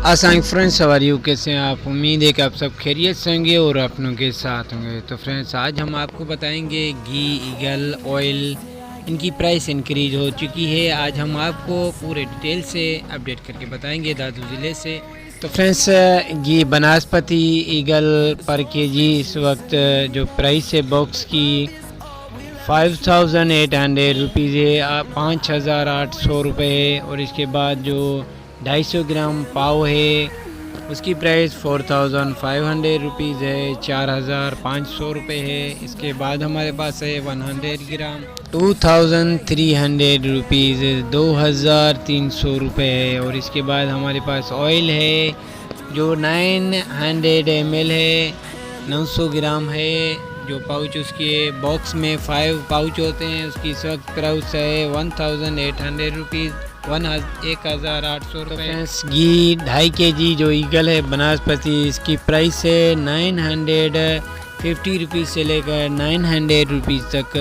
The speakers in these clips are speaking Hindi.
आसान फ्रेंड्स सवारियों कैसे हैं आप। उम्मीद है कि आप सब खैरियत से होंगे और अपनों के साथ होंगे। तो फ्रेंड्स आज हम आपको बताएंगे घी ईगल ऑयल इनकी प्राइस इंक्रीज हो चुकी है। आज हम आपको पूरे डिटेल से अपडेट करके बताएंगे दादू ज़िले से। तो फ्रेंड्स घी बनास्पति ईगल पर केजी इस वक्त जो प्राइस है बॉक्स की 5800 रुपीज़ है, 5800 रुपये है। और इसके बाद जो 250 ग्राम पाव है उसकी प्राइस 4500 रुपीज़ है, 4500 रुपये है। इसके बाद हमारे पास है 100 ग्राम 2300 रुपीज़, 2300 रुपये है। और इसके बाद हमारे पास ऑयल है जो 900 ml है, 900 ग्राम है। जो पाउच उसके बॉक्स में 5 पाउच होते हैं उसकी इस वक्त प्राइस है 1800 रुपीज़, 1800 रुपये। घी 2.5 kg जो ईगल है बनास्पति इसकी प्राइस है 950 रुपीज़ से लेकर 900 रुपीज़ तक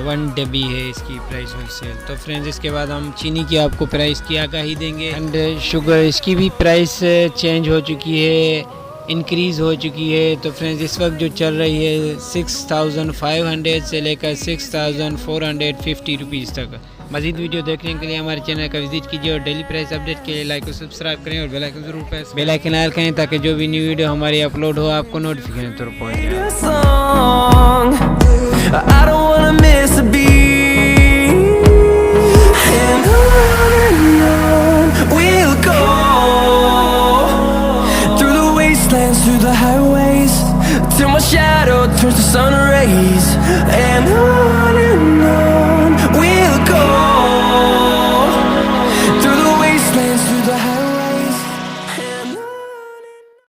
1 डब्बी है इसकी प्राइस होलसेल। तो फ्रेंड्स इसके बाद हम चीनी की आपको प्राइस की आगाही देंगे। एंड शुगर इसकी भी प्राइस चेंज हो चुकी है, इंक्रीज़ हो चुकी है। तो फ्रेंड्स इस वक्त जो चल रही है 6500 से लेकर 6450 रुपीज़ तक। मज़ीद वीडियो देखने के लिए हमारे चैनल का विजिट कीजिए और डेली प्राइस अपडेट के लिए लाइक और सब्सक्राइब करें और बेल आइकन जरूर प्रेस बेल आइकन ऑन करें ताकि जो भी न्यू वीडियो हमारी अपलोड हो आपको नोटिफिकेशन तौर पर पहुंच जाए।